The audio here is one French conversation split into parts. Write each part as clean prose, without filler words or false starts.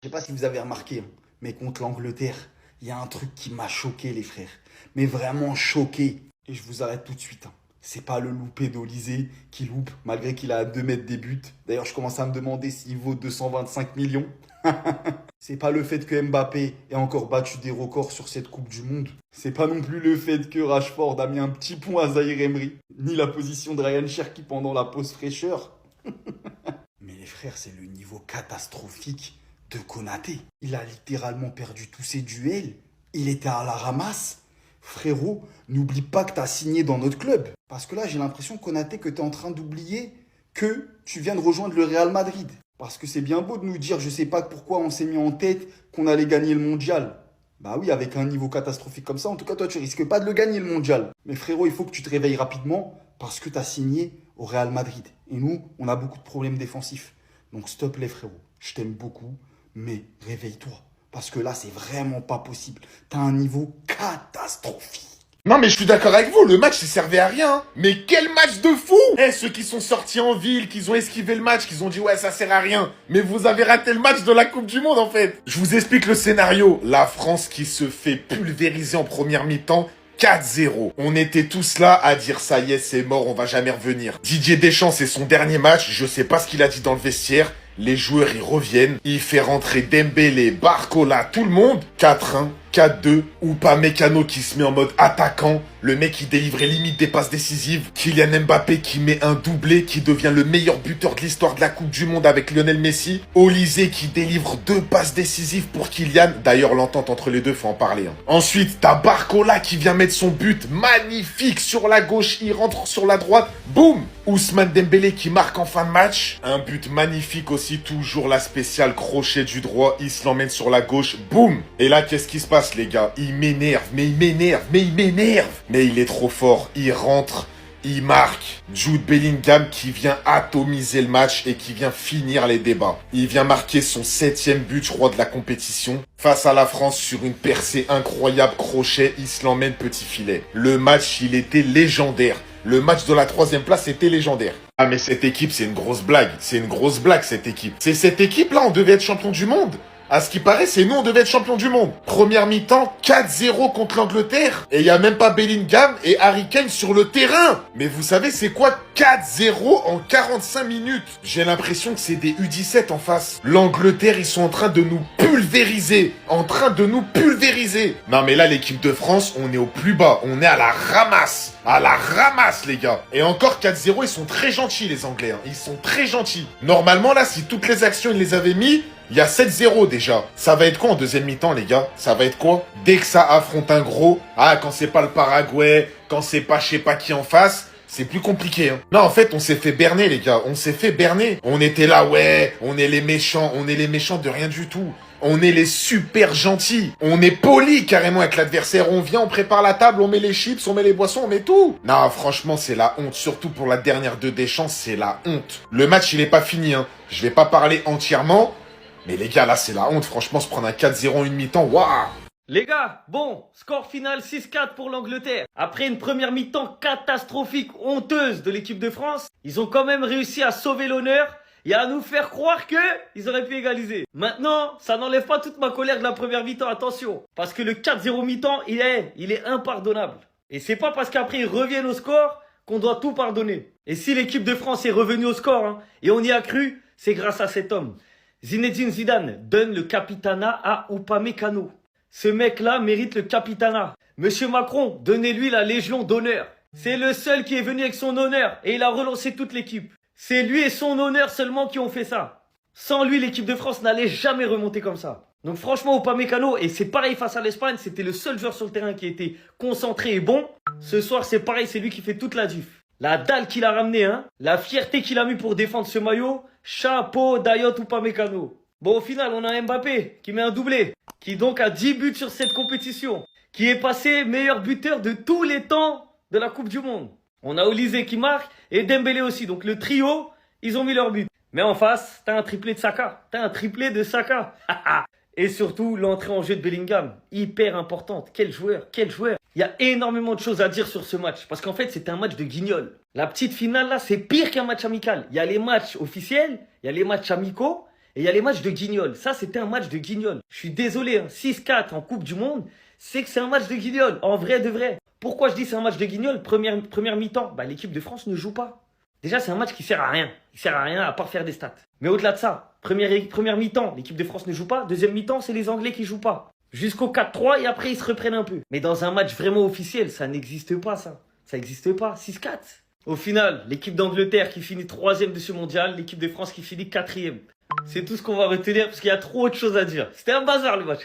Je sais pas si vous avez remarqué, hein, mais contre l'Angleterre, il y a un truc qui m'a choqué, les frères. Mais vraiment choqué. Et je vous arrête tout de suite, hein. C'est pas le loupé d'Olysée qui loupe, malgré qu'il a à 2 mètres des buts. D'ailleurs, je commence à me demander s'il vaut 225 millions. C'est pas le fait que Mbappé ait encore battu des records sur cette Coupe du Monde. C'est pas non plus le fait que Rashford a mis un petit point à Zaïre Emery. Ni la position de Ryan Cherki pendant la pause fraîcheur. Mais les frères, c'est le niveau catastrophique de Konaté. Il a littéralement perdu tous ses duels. Il était à la ramasse. Frérot, n'oublie pas que t'as signé dans notre club. Parce que là, j'ai l'impression, Konaté, que t'es en train d'oublier que tu viens de rejoindre le Real Madrid. Parce que c'est bien beau de nous dire, je sais pas pourquoi on s'est mis en tête qu'on allait gagner le mondial. Bah oui, avec un niveau catastrophique comme ça, en tout cas, toi, tu risques pas de le gagner le mondial. Mais frérot, il faut que tu te réveilles rapidement parce que t'as signé au Real Madrid. Et nous, on a beaucoup de problèmes défensifs. Donc stop les frérots, je t'aime beaucoup, mais réveille-toi. Parce que là, c'est vraiment pas possible. T'as un niveau catastrophique. Non mais je suis d'accord avec vous, le match il servait à rien. Mais quel match de fou. Ceux qui sont sortis en ville, qui ont esquivé le match, qui ont dit ouais ça sert à rien. Mais vous avez raté le match de la Coupe du Monde en fait. Je vous explique le scénario. La France qui se fait pulvériser en première mi-temps. 4-0. On était tous là à dire ça y est, c'est mort, on va jamais revenir. Didier Deschamps, c'est son dernier match, je sais pas ce qu'il a dit dans le vestiaire. Les joueurs y reviennent, il fait rentrer Dembélé, Barcola, tout le monde. 4-1, 4-2, Upamecano qui se met en mode attaquant, le mec qui délivrait limite des passes décisives, Kylian Mbappé qui met un doublé, qui devient le meilleur buteur de l'histoire de la Coupe du Monde avec Lionel Messi, Olysée qui délivre 2 passes décisives pour Kylian, d'ailleurs l'entente entre les deux, faut en parler. Ensuite, t'as Barcola qui vient mettre son but magnifique sur la gauche, il rentre sur la droite, boum. Ousmane Dembélé qui marque en fin de match, un but magnifique aussi, toujours la spéciale crochet du droit, il se l'emmène sur la gauche, boum. Et là, qu'est-ce qui se passe les gars? Il m'énerve, mais il m'énerve, mais il m'énerve. Mais il est trop fort, il rentre, il marque. Jude Bellingham qui vient atomiser le match et qui vient finir les débats. Il vient marquer son 7e but, je crois, de la compétition. Face à la France sur une percée incroyable, crochet, il se l'emmène petit filet. Le match, il était légendaire. Le match de la 3e place était légendaire. Ah mais cette équipe, c'est une grosse blague. C'est une grosse blague cette équipe. C'est cette équipe-là, on devait être champion du monde. À ce qui paraît, c'est nous, on devait être champion du monde. Première mi-temps, 4-0 contre l'Angleterre. Et il n'y a même pas Bellingham et Harry Kane sur le terrain. Mais vous savez, c'est quoi 4-0 en 45 minutes? J'ai l'impression que c'est des U17 en face. L'Angleterre, ils sont en train de nous pulvériser. En train de nous pulvériser. Non mais là, l'équipe de France, on est au plus bas. On est à la ramasse. À la ramasse, les gars. Et encore 4-0, ils sont très gentils, les Anglais. Hein. Ils sont très gentils. Normalement, là, si toutes les actions, ils les avaient mis... Il y a 7-0 déjà. Ça va être quoi en deuxième mi-temps, les gars? Ça va être quoi? Dès que ça affronte un gros, quand c'est pas le Paraguay, quand c'est pas je sais pas qui en face, c'est plus compliqué. Hein. Non, en fait, on s'est fait berner, les gars. On s'est fait berner. On était là, ouais, on est les méchants de rien du tout. On est les super gentils. On est polis carrément avec l'adversaire. On vient, on prépare la table, on met les chips, on met les boissons, on met tout. Non, franchement, c'est la honte. Surtout pour la dernière de Deschamps, c'est la honte. Le match, il est pas fini. Hein. Je vais pas parler entièrement. Mais les gars, là, c'est la honte. Franchement, se prendre un 4-0 en une mi-temps, waouh! Les gars, bon, score final 6-4 pour l'Angleterre. Après une première mi-temps catastrophique, honteuse de l'équipe de France, ils ont quand même réussi à sauver l'honneur et à nous faire croire que ils auraient pu égaliser. Maintenant, ça n'enlève pas toute ma colère de la première mi-temps, attention. Parce que le 4-0 mi-temps, il est impardonnable. Et c'est pas parce qu'après ils reviennent au score qu'on doit tout pardonner. Et si l'équipe de France est revenue au score, hein, et on y a cru, c'est grâce à cet homme. Zinedine Zidane donne le capitanat à Upamecano. Ce mec-là mérite le capitanat. Monsieur Macron, donnez-lui la Légion d'honneur. C'est le seul qui est venu avec son honneur et il a relancé toute l'équipe. C'est lui et son honneur seulement qui ont fait ça. Sans lui, l'équipe de France n'allait jamais remonter comme ça. Donc franchement, Upamecano, et c'est pareil face à l'Espagne, c'était le seul joueur sur le terrain qui était concentré et bon. Ce soir, c'est pareil, c'est lui qui fait toute la diff. La dalle qu'il a ramenée, hein. La fierté qu'il a mis pour défendre ce maillot. Chapeau Dayot Upamecano. Bon, au final, on a Mbappé qui met un doublé. Qui donc a 10 buts sur cette compétition. Qui est passé meilleur buteur de tous les temps de la Coupe du Monde. On a Olysée qui marque et Dembélé aussi. Donc le trio, ils ont mis leur but. Mais en face, t'as un triplé de Saka. T'as un triplé de Saka. Et surtout, l'entrée en jeu de Bellingham. Hyper importante. Quel joueur, quel joueur. Il y a énormément de choses à dire sur ce match. Parce qu'en fait, c'était un match de guignol. La petite finale, là, c'est pire qu'un match amical. Il y a les matchs officiels, il y a les matchs amicaux. Et il y a les matchs de guignol. Ça, c'était un match de guignol. Je suis désolé, hein. 6-4 en Coupe du Monde, c'est que c'est un match de guignol. En vrai de vrai. Pourquoi je dis c'est un match de guignol? Première mi-temps, bah, l'équipe de France ne joue pas. Déjà, c'est un match qui sert à rien. Il sert à rien à part faire des stats. Mais au-delà de ça, première mi-temps, l'équipe de France ne joue pas. Deuxième mi-temps, c'est les Anglais qui jouent pas. Jusqu'au 4-3 et après, ils se reprennent un peu. Mais dans un match vraiment officiel, ça n'existe pas, ça. Ça n'existe pas. 6-4. Au final, l'équipe d'Angleterre qui finit 3e de ce mondial, l'équipe de France qui finit 4e. C'est tout ce qu'on va retenir parce qu'il y a trop autre chose à dire. C'était un bazar le match.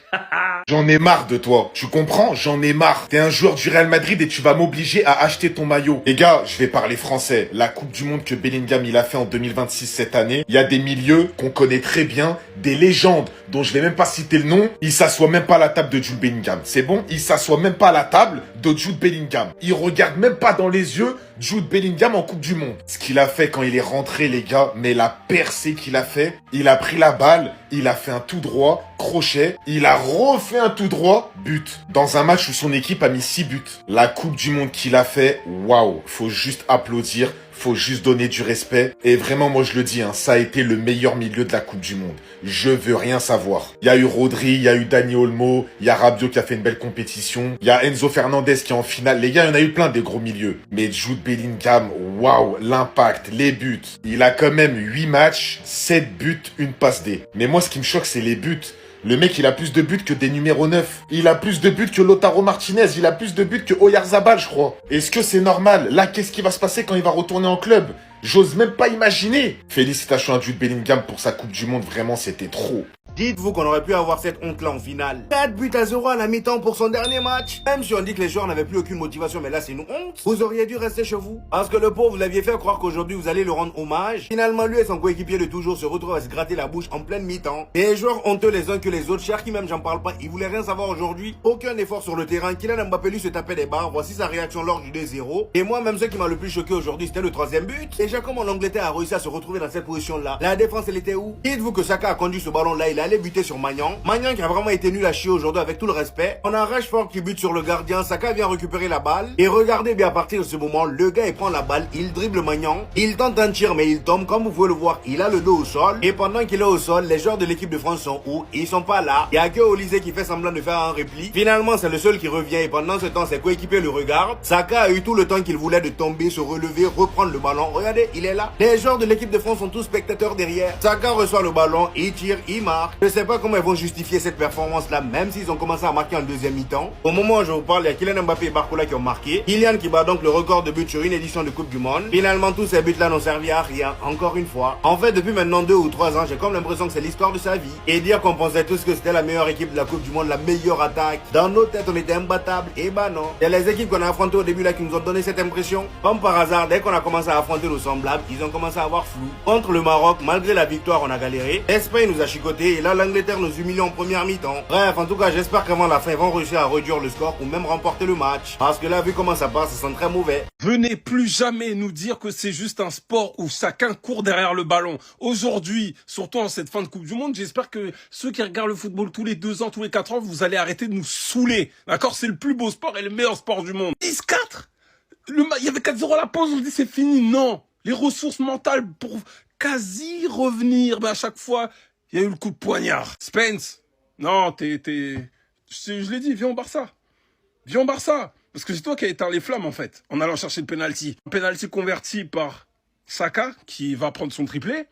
J'en ai marre de toi. Tu comprends? J'en ai marre. T'es un joueur du Real Madrid et tu vas m'obliger à acheter ton maillot. Les gars, je vais parler français. La Coupe du Monde que Bellingham il a fait en 2026 cette année, il y a des milieux qu'on connaît très bien, des légendes dont je vais même pas citer le nom. Il s'assoit même pas à la table de Jude Bellingham. C'est bon? Il s'assoit même pas à la table de Jude Bellingham. Il regarde même pas dans les yeux Jude Bellingham en Coupe du Monde. Ce qu'il a fait quand il est rentré, les gars, mais la percée qu'il a fait, il a pris la balle, il a fait un tout droit, crochet, il a refait un tout droit, but. Dans un match où son équipe a mis 6 buts. La Coupe du Monde qu'il a fait, waouh, faut juste applaudir, faut juste donner du respect. Et vraiment, moi je le dis, hein, ça a été le meilleur milieu de la Coupe du Monde. Je veux rien savoir. Il y a eu Rodri, il y a eu Dani Olmo, il y a Rabiot qui a fait une belle compétition, il y a Enzo Fernandez qui est en finale. Les gars, il y en a eu plein des gros milieux. Mais Jude Bellingham, waouh, l'impact, les buts. Il a quand même 8 matchs, 7 buts, une passe D. Mais moi, ce qui me choque, c'est les buts. Le mec, il a plus de buts que des numéros 9. Il a plus de buts que Lautaro Martinez. Il a plus de buts que Oyarzabal, je crois. Est-ce que c'est normal? Là, qu'est-ce qui va se passer quand il va retourner en club? J'ose même pas imaginer. Félicitations à Jude Bellingham pour sa Coupe du Monde. Vraiment, c'était trop. Dites-vous qu'on aurait pu avoir cette honte-là en finale. 4-0 à la mi-temps pour son dernier match. Même si on dit que les joueurs n'avaient plus aucune motivation, mais là c'est une honte. Vous auriez dû rester chez vous. Parce que le pauvre, vous l'aviez fait croire qu'aujourd'hui vous allez le rendre hommage. Finalement, lui et son coéquipier de toujours se retrouvent à se gratter la bouche en pleine mi-temps. Les joueurs honteux les uns que les autres. Cherki même, j'en parle pas. Ils voulaient rien savoir aujourd'hui. Aucun effort sur le terrain. Kylian Mbappé lui se tapait des barres. Voici sa réaction lors du 2-0. Et moi, même ce qui m'a le plus choqué aujourd'hui, c'était le 3e but. Déjà, comment l'Angleterre a réussi à se retrouver dans cette position-là? La défense, elle était où? Dites-vous que Saka a conduit ce ballon-là. Il allait buter sur Magnan. Magnan qui a vraiment été nul à chier aujourd'hui avec tout le respect. On a Rashford qui bute sur le gardien. Saka vient récupérer la balle. Et regardez bien à partir de ce moment, le gars il prend la balle, il dribble Magnan. Il tente un tir mais il tombe. Comme vous pouvez le voir, il a le dos au sol. Et pendant qu'il est au sol, les joueurs de l'équipe de France sont où? Ils sont pas là. Il y a que Olysée qui fait semblant de faire un repli. Finalement, c'est le seul qui revient et pendant ce temps, ses coéquipiers le regardent. Saka a eu tout le temps qu'il voulait de tomber, se relever, reprendre le ballon. Regardez, il est là. Les joueurs de l'équipe de France sont tous spectateurs derrière. Saka reçoit le ballon, il tire, il marque. Je sais pas comment ils vont justifier cette performance-là, même s'ils ont commencé à marquer en deuxième mi-temps. Au moment où je vous parle, il y a Kylian Mbappé et Barcola qui ont marqué. Kylian qui bat donc le record de buts sur une édition de Coupe du Monde. Finalement, tous ces buts-là n'ont servi à rien, encore une fois. En fait, depuis maintenant 2 ou 3 ans, j'ai comme l'impression que c'est l'histoire de sa vie. Et dire qu'on pensait tous que c'était la meilleure équipe de la Coupe du Monde, la meilleure attaque. Dans nos têtes, on était imbattables. Et bah non. Il y a les équipes qu'on a affrontées au début là qui nous ont donné cette impression. Comme par hasard, dès qu'on a commencé à affronter nos semblables, ils ont commencé à avoir flou. Contre le Maroc, malgré la victoire, on a galéré. L'Espagne nous a chicoté et là, l'Angleterre nous humilie en première mi-temps. Bref, en tout cas, j'espère qu'avant la fin, ils vont réussir à réduire le score ou même remporter le match. Parce que là, vu comment ça passe, ça sent très mauvais. Venez plus jamais nous dire que c'est juste un sport où chacun court derrière le ballon. Aujourd'hui, surtout en cette fin de Coupe du Monde, j'espère que ceux qui regardent le football tous les 2 ans, tous les 4 ans, vous allez arrêter de nous saouler. D'accord? C'est le plus beau sport et le meilleur sport du monde. 10-4! Il y avait 4-0 à la pause, on se dit c'est fini. Non! Les ressources mentales pour quasi revenir, à chaque fois, il y a eu le coup de poignard. Spence! Non, je l'ai dit, viens au Barça. Viens au Barça. Parce que c'est toi qui as éteint les flammes, en fait, en allant chercher le penalty. Un penalty converti par Saka, qui va prendre son triplé.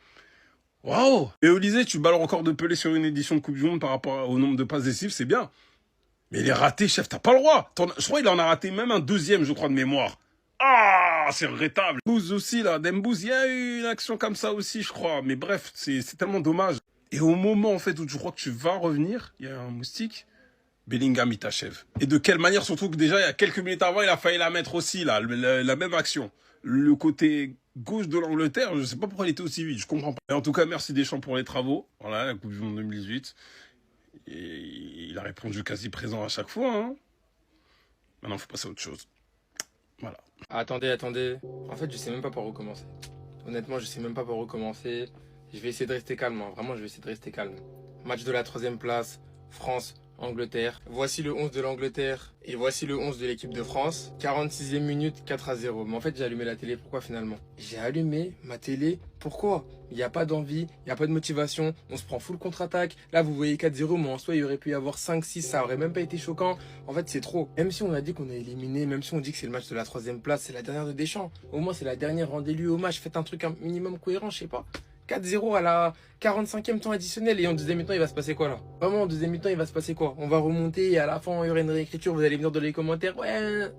Waouh! Et Olysée, tu bats le record de Pelé sur une édition de Coupe du Monde par rapport au nombre de passes décisives, c'est bien. Mais il est raté, chef, t'as pas le droit. Je crois qu'il en a raté même un 2e, je crois, de mémoire. Ah, c'est regrettable. Dembouz aussi, là, Dembouz, il y a eu une action comme ça aussi, je crois. Mais bref, c'est tellement dommage. Et au moment, en fait, où tu crois que tu vas revenir, il y a un moustique, Bellingham, il t'achève. Et de quelle manière, surtout que déjà, il y a quelques minutes avant, il a failli la mettre aussi, là, la même action. Le côté gauche de l'Angleterre, je sais pas pourquoi il était aussi vite, je comprends pas. Mais en tout cas, merci Deschamps pour les travaux. Voilà, la Coupe du Monde 2018. Et il a répondu quasi présent à chaque fois, hein. Maintenant, faut passer à autre chose. Voilà. Attendez. En fait, je sais même pas par où commencer. Honnêtement, je sais même pas par où commencer. Je vais essayer de rester calme, hein. Vraiment, je vais essayer de rester calme. Match de la 3e place, France, Angleterre. Voici le 11 de l'Angleterre et voici le 11 de l'équipe de France. 46e minute, 4-0. Mais en fait, j'ai allumé la télé. Pourquoi finalement? J'ai allumé ma télé. Pourquoi? Il n'y a pas d'envie, il n'y a pas de motivation. On se prend full contre-attaque. Là, vous voyez 4-0, mais en soi, il aurait pu y avoir 5-6. Ça aurait même pas été choquant. En fait, c'est trop. Même si on a dit qu'on a éliminé, même si on dit que c'est le match de la 3e place, c'est la dernière de Deschamps. Au moins, c'est la dernière. Rendez-lui hommage. Faites un truc un minimum cohérent, je sais pas. 4-0 à la 45e temps additionnel et en deuxième mi-temps il va se passer quoi là? Vraiment en deuxième mi-temps il va se passer quoi? On va remonter et à la fin il y aura une réécriture, vous allez venir dans les commentaires, ouais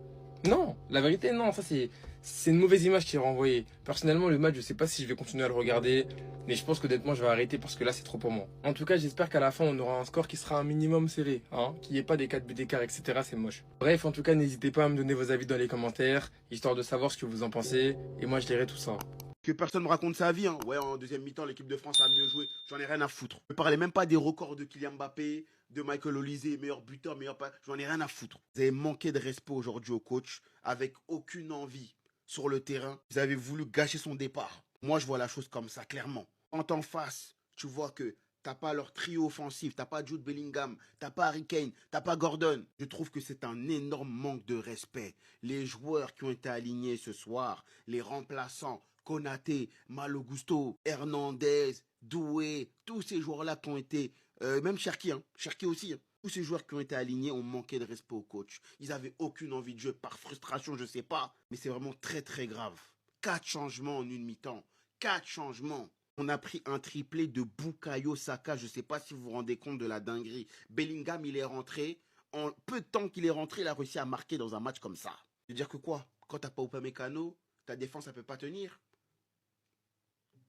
non, la vérité non, ça c'est une mauvaise image qui est renvoyée. Personnellement le match je sais pas si je vais continuer à le regarder, mais je pense qu'honnêtement je vais arrêter parce que là c'est trop pour moi. En tout cas j'espère qu'à la fin on aura un score qui sera un minimum serré, hein, qu'il n'y ait pas des 4 buts d'écart etc, c'est moche. Bref en tout cas n'hésitez pas à me donner vos avis dans les commentaires, histoire de savoir ce que vous en pensez, et moi je lirai tout ça. Que personne me raconte sa vie. Hein. Ouais, en deuxième mi-temps, l'équipe de France a mieux joué. J'en ai rien à foutre. Je ne parlais même pas des records de Kylian Mbappé, de Michael Olise, meilleur buteur, meilleur pas. J'en ai rien à foutre. Vous avez manqué de respect aujourd'hui au coach, avec aucune envie sur le terrain. Vous avez voulu gâcher son départ. Moi, je vois la chose comme ça, clairement. Quand en face, tu vois que t'as pas leur trio offensif, t'as pas Jude Bellingham, t'as pas Harry Kane, t'as pas Gordon. Je trouve que c'est un énorme manque de respect. Les joueurs qui ont été alignés ce soir, les remplaçants, Konaté, Malo Gusto, Hernandez, Doué, tous ces joueurs-là qui ont été, même Cherki, hein, Cherki aussi, hein, tous ces joueurs qui ont été alignés ont manqué de respect au coach. Ils avaient aucune envie de jeu, par frustration, je sais pas, mais c'est vraiment très très grave. 4 changements en une mi-temps, 4 changements. On a pris un triplé de Bukayo Saka, je sais pas si vous vous rendez compte de la dinguerie. Bellingham, il est rentré, en peu de temps qu'il est rentré, il a réussi à marquer dans un match comme ça. Je veux dire que quoi? Quand t'as pas Upamecano, ta défense, elle peut pas tenir.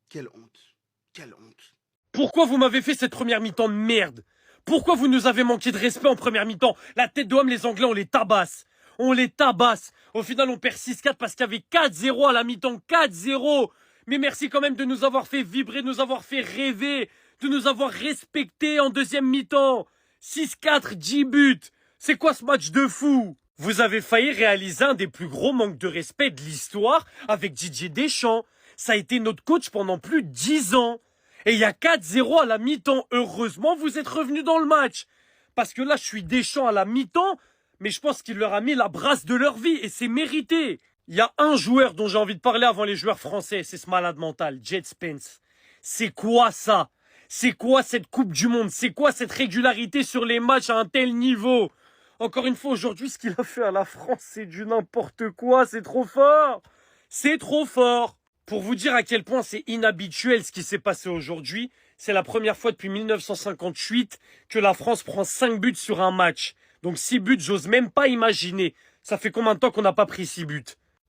Quelle honte. Quelle honte. Pourquoi vous m'avez fait cette première mi-temps de merde? Pourquoi vous nous avez manqué de respect en première mi-temps? La tête d'homme, les Anglais, on les tabasse. On les tabasse. Au final, on perd 6-4 parce qu'il y avait 4-0 à la mi-temps. 4-0. Mais merci quand même de nous avoir fait vibrer, de nous avoir fait rêver, de nous avoir respectés en deuxième mi-temps. 6-4, 10 buts. C'est quoi ce match de fou? Vous avez failli réaliser un des plus gros manques de respect de l'histoire avec Didier Deschamps. Ça a été notre coach pendant plus de 10 ans. Et il y a 4-0 à la mi-temps. Heureusement, vous êtes revenus dans le match. Parce que là, je suis Deschamps à la mi-temps, mais je pense qu'il leur a mis la brasse de leur vie et c'est mérité. Il y a un joueur dont j'ai envie de parler avant les joueurs français, c'est ce malade mental, Jed Spence. C'est quoi ça? C'est quoi cette Coupe du Monde? C'est quoi cette régularité sur les matchs à un tel niveau? Encore une fois, aujourd'hui, ce qu'il a fait à la France, c'est du n'importe quoi. C'est trop fort. C'est trop fort. Pour vous dire à quel point c'est inhabituel ce qui s'est passé aujourd'hui, c'est la première fois depuis 1958 que la France prend 5 buts sur un match. Donc 6 buts, j'ose même pas imaginer. Ça fait combien de temps qu'on n'a pas pris 6 buts?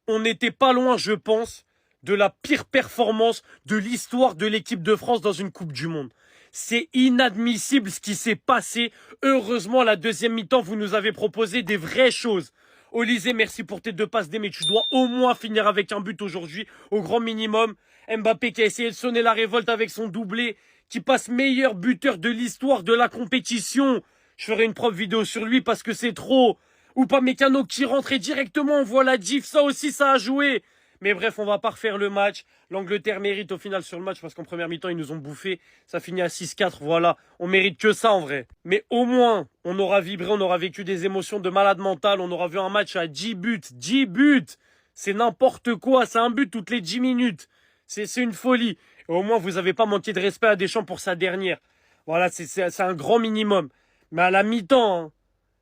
On n'était pas loin, je pense, de la pire performance de l'histoire de l'équipe de France dans une Coupe du Monde. C'est inadmissible ce qui s'est passé. Heureusement, la deuxième mi-temps, vous nous avez proposé des vraies choses. Olise, merci pour tes 2 passes D, mais tu dois au moins finir avec un but aujourd'hui, au grand minimum. Mbappé qui a essayé de sonner la révolte avec son doublé, qui passe meilleur buteur de l'histoire de la compétition. Je ferai une propre vidéo sur lui parce que c'est trop. Upamecano qui rentrait directement, on voit la diff, ça aussi ça a joué. Mais bref, on va pas refaire le match. L'Angleterre mérite au final sur le match parce qu'en première mi-temps, ils nous ont bouffé. Ça finit à 6-4, voilà. On mérite que ça en vrai. Mais au moins, on aura vibré, on aura vécu des émotions de malade mental. On aura vu un match à 10 buts. 10 buts! C'est n'importe quoi, c'est un but toutes les 10 minutes. C'est une folie. Et au moins, vous avez pas manqué de respect à Deschamps pour sa dernière. Voilà, c'est un grand minimum. Mais à la mi-temps, hein,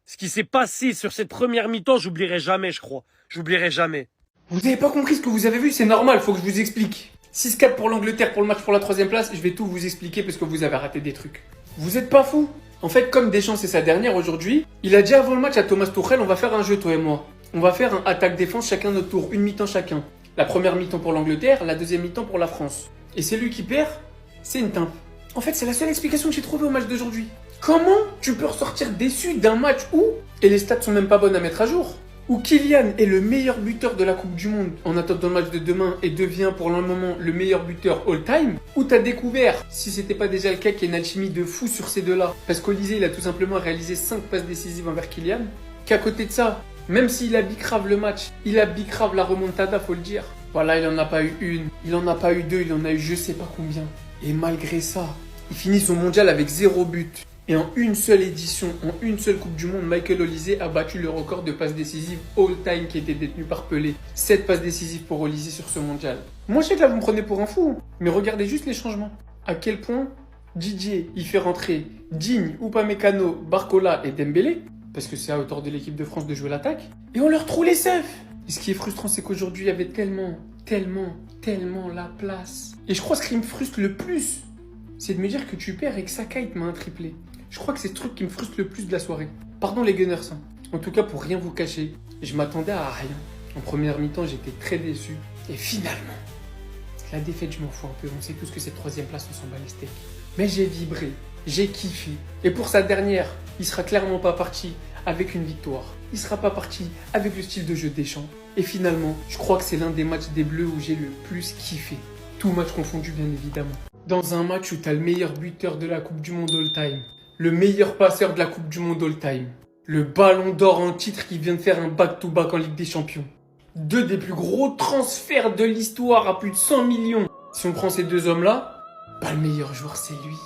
ce qui s'est passé sur cette première mi-temps, j'oublierai jamais, je crois. J'oublierai jamais. Vous avez pas compris ce que vous avez vu, c'est normal, faut que je vous explique. 6-4 pour l'Angleterre pour le match pour la 3e place, je vais tout vous expliquer parce que vous avez raté des trucs. Vous êtes pas fous. En fait, comme Deschamps c'est sa dernière aujourd'hui, il a dit avant le match à Thomas Tuchel, on va faire un jeu toi et moi. On va faire un attaque-défense chacun notre tour, une mi-temps chacun. La première mi-temps pour l'Angleterre, la deuxième mi-temps pour la France. Et c'est lui qui perd, c'est une teinte. En fait, c'est la seule explication que j'ai trouvée au match d'aujourd'hui. Comment tu peux ressortir déçu d'un match où, et les stats sont même pas bonnes à mettre à jour, où Kylian est le meilleur buteur de la Coupe du Monde en attendant le match de demain et devient pour le moment le meilleur buteur all-time, où t'as découvert, si c'était pas déjà le cas, qu'il y a une alchimie de fou sur ces deux-là, parce qu'Olise il a tout simplement réalisé 5 passes décisives envers Kylian, qu'à côté de ça, même s'il a bicrave le match, il a bicrave la remontada, faut le dire. Voilà, il en a pas eu une, il en a pas eu deux, il en a eu je sais pas combien. Et malgré ça, il finit son mondial avec 0 but. Et en une seule édition, en une seule Coupe du Monde, Michael Olise a battu le record de passes décisives all-time qui était détenu par Pelé. 7 passes décisives pour Olise sur ce mondial. Moi, je sais que là, vous me prenez pour un fou, mais regardez juste les changements. À quel point Didier, il fait rentrer Digne, Upamecano, Barcola et Dembélé, parce que c'est à hauteur de l'équipe de France de jouer l'attaque, et on leur trouve les seufs. Et ce qui est frustrant, c'est qu'aujourd'hui, il y avait tellement la place. Et je crois que ce qui me frustre le plus, c'est de me dire que tu perds et que Saka, il te met un triplé. Je crois que c'est le truc qui me frustre le plus de la soirée. Pardon les Gunners. En tout cas, pour rien vous cacher, je m'attendais à rien. En première mi-temps, j'étais très déçu. Et finalement, la défaite, je m'en fous un peu. On sait tous que cette troisième place, on s'en bat les steaks. Mais j'ai vibré, j'ai kiffé. Et pour sa dernière, il sera clairement pas parti avec une victoire. Il sera pas parti avec le style de jeu des Deschamps. Et finalement, je crois que c'est l'un des matchs des Bleus où j'ai le plus kiffé. Tout match confondu, bien évidemment. Dans un match où tu as le meilleur buteur de la Coupe du Monde all-time, le meilleur passeur de la Coupe du Monde all-time, le ballon d'or en titre qui vient de faire un back-to-back en Ligue des Champions, 2 des plus gros transferts de l'histoire à plus de 100 millions. Si on prend ces deux hommes-là, le meilleur joueur c'est lui.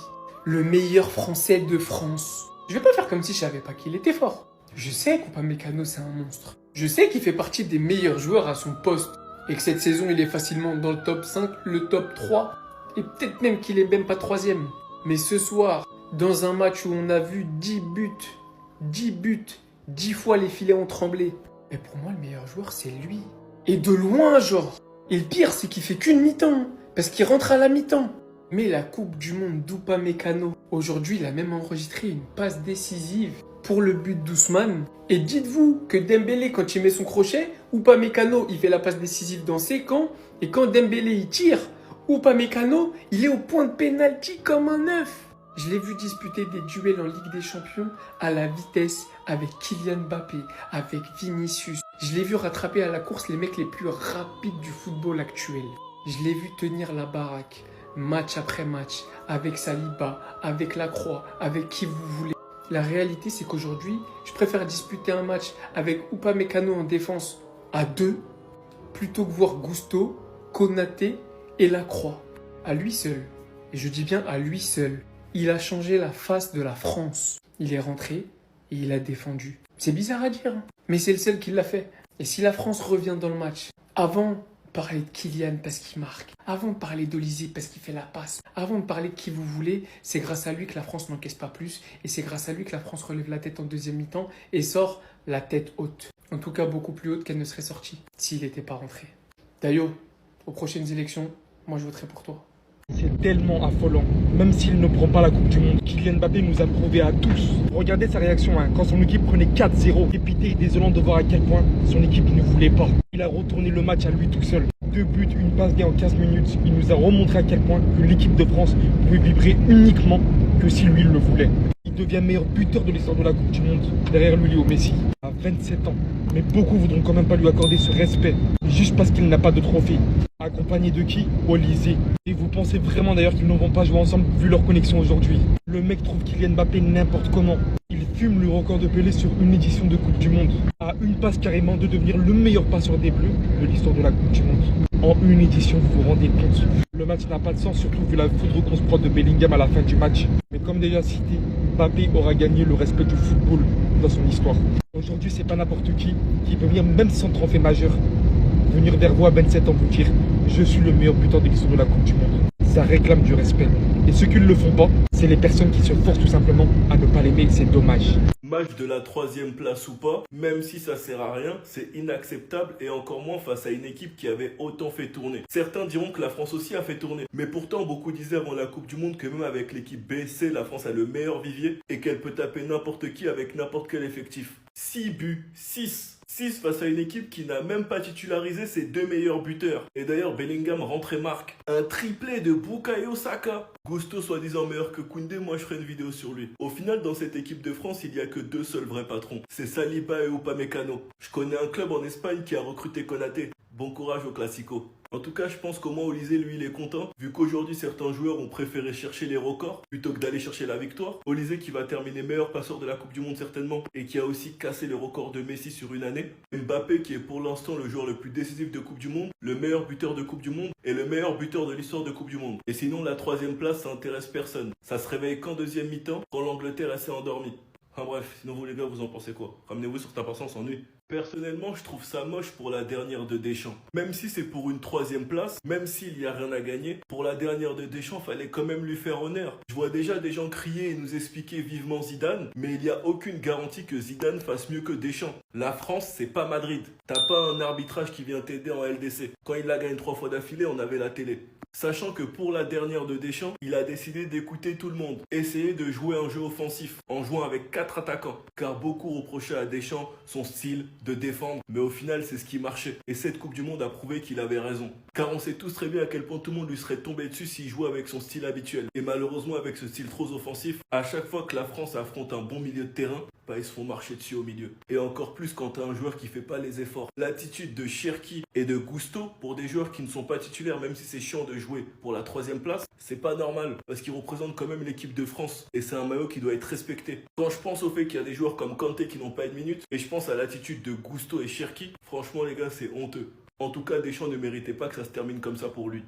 Le meilleur Français de France. Je vais pas faire comme si je savais pas qu'il était fort. Je sais qu'Upamecano c'est un monstre. Je sais qu'il fait partie des meilleurs joueurs à son poste. Et que cette saison il est facilement dans le top 5, le top 3. Et peut-être même qu'il est même pas 3e. Mais ce soir, dans un match où on a vu 10 buts, 10 fois les filets ont tremblé. Mais pour moi, le meilleur joueur, c'est lui. Et de loin, genre. Et le pire, c'est qu'il fait qu'une mi-temps. Parce qu'il rentre à la mi-temps. Mais la Coupe du Monde d'Upamecano, aujourd'hui, il a même enregistré une passe décisive pour le but d'Ousmane. Et dites-vous que Dembélé, quand il met son crochet, Upamecano, il fait la passe décisive dans ses camps. Et quand Dembélé, il tire, Upamecano, il est au point de pénalty comme un œuf. Je l'ai vu disputer des duels en Ligue des Champions à la vitesse avec Kylian Mbappé, avec Vinicius. Je l'ai vu rattraper à la course les mecs les plus rapides du football actuel. Je l'ai vu tenir la baraque, match après match, avec Saliba, avec Lacroix, avec qui vous voulez. La réalité, c'est qu'aujourd'hui, je préfère disputer un match avec Upamecano en défense à 2, plutôt que voir Gusto, Konaté et Lacroix. À lui seul, et je dis bien à lui seul, il a changé la face de la France. Il est rentré et il a défendu. C'est bizarre à dire, hein, mais c'est le seul qui l'a fait. Et si la France revient dans le match, avant de parler de Kylian parce qu'il marque, avant de parler d'Olise parce qu'il fait la passe, avant de parler de qui vous voulez, c'est grâce à lui que la France n'encaisse pas plus et c'est grâce à lui que la France relève la tête en deuxième mi-temps et sort la tête haute. En tout cas, beaucoup plus haute qu'elle ne serait sortie s'il n'était pas rentré. D'ailleurs, aux prochaines élections, moi je voterai pour toi. C'est tellement affolant. Même s'il ne prend pas la Coupe du Monde, Kylian Mbappé nous a prouvé à tous. Regardez sa réaction quand son équipe prenait 4-0. Dépité et désolant de voir à quel point son équipe ne voulait pas. Il a retourné le match à lui tout seul. 2 buts, une passe D en 15 minutes. Il nous a remontré à quel point que l'équipe de France pouvait vibrer uniquement que si lui le voulait. Il devient meilleur buteur de l'histoire de la Coupe du Monde. Derrière lui, Léo Messi, à 27 ans. Mais beaucoup voudront quand même pas lui accorder ce respect, juste parce qu'il n'a pas de trophée. Accompagné de qui? Olise. Et vous pensez vraiment d'ailleurs qu'ils ne vont pas jouer ensemble vu leur connexion aujourd'hui? Le mec trouve Kylian Mbappé n'importe comment. Il fume le record de Pelé sur une édition de Coupe du Monde. À une passe carrément de devenir le meilleur passeur des Bleus de l'histoire de la Coupe du Monde. En une édition, vous vous rendez compte? Le match n'a pas de sens, surtout vu la foudre qu'on se prend de Bellingham à la fin du match. Mais comme déjà cité, Mbappé aura gagné le respect du football dans son histoire. Aujourd'hui, c'est pas n'importe qui peut venir même sans trophée majeur, venir vers vous à 27 ans vous dire « Je suis le meilleur buteur de l'histoire de la Coupe du Monde ». Ça réclame du respect. Et ceux qui ne le font pas, c'est les personnes qui se forcent tout simplement à ne pas l'aimer. C'est dommage. Match de la 3e place ou pas, même si ça sert à rien, c'est inacceptable et encore moins face à une équipe qui avait autant fait tourner. Certains diront que la France aussi a fait tourner, mais pourtant beaucoup disaient avant la Coupe du Monde que même avec l'équipe B, C, la France a le meilleur vivier et qu'elle peut taper n'importe qui avec n'importe quel effectif. 6 buts, 6 face à une équipe qui n'a même pas titularisé ses 2 meilleurs buteurs. Et d'ailleurs, Bellingham rentre et marque. Un triplé de Bukayo Saka. Gusto soi-disant meilleur que Koundé, moi je ferai une vidéo sur lui. Au final, dans cette équipe de France, il n'y a que 2 seuls vrais patrons. C'est Saliba et Upamecano. Je connais un club en Espagne qui a recruté Konaté. Bon courage au Classico. En tout cas, je pense qu'au moins Olysée, lui, il est content, vu qu'aujourd'hui, certains joueurs ont préféré chercher les records plutôt que d'aller chercher la victoire. Olysée qui va terminer meilleur passeur de la Coupe du Monde certainement, et qui a aussi cassé le record de Messi sur une année. Mbappé qui est pour l'instant le joueur le plus décisif de Coupe du Monde, le meilleur buteur de Coupe du Monde et le meilleur buteur de l'histoire de Coupe du Monde. Et sinon, la troisième place, ça intéresse personne. Ça se réveille qu'en deuxième mi-temps, quand l'Angleterre s'est endormie. Enfin bref, sinon vous les gars, vous en pensez quoi? Ramenez-vous sur ta patience, on s'ennuie. Personnellement, je trouve ça moche pour la dernière de Deschamps. Même si c'est pour une troisième place, même s'il n'y a rien à gagner, pour la dernière de Deschamps, fallait quand même lui faire honneur. Je vois déjà des gens crier et nous expliquer vivement Zidane, mais il n'y a aucune garantie que Zidane fasse mieux que Deschamps. La France, c'est pas Madrid. T'as pas un arbitrage qui vient t'aider en LDC. Quand il la gagne 3 fois d'affilée, on avait la télé. Sachant que pour la dernière de Deschamps, il a décidé d'écouter tout le monde. Essayer de jouer un jeu offensif en jouant avec 4 attaquants. Car beaucoup reprochaient à Deschamps son style de défendre. Mais au final, c'est ce qui marchait. Et cette Coupe du Monde a prouvé qu'il avait raison. Car on sait tous très bien à quel point tout le monde lui serait tombé dessus s'il jouait avec son style habituel. Et malheureusement, avec ce style trop offensif, à chaque fois que la France affronte un bon milieu de terrain, ils se font marcher dessus au milieu. Et encore plus quand t'as un joueur qui fait pas les efforts. L'attitude de Cherki et de Gusto pour des joueurs qui ne sont pas titulaires, même si c'est chiant de jouer pour la troisième place, c'est pas normal. Parce qu'ils représentent quand même l'équipe de France. Et c'est un maillot qui doit être respecté. Quand je pense au fait qu'il y a des joueurs comme Kanté qui n'ont pas une minute, et je pense à l'attitude de Gusto et Cherki, franchement les gars, c'est honteux. En tout cas, Deschamps ne méritait pas que ça se termine comme ça pour lui.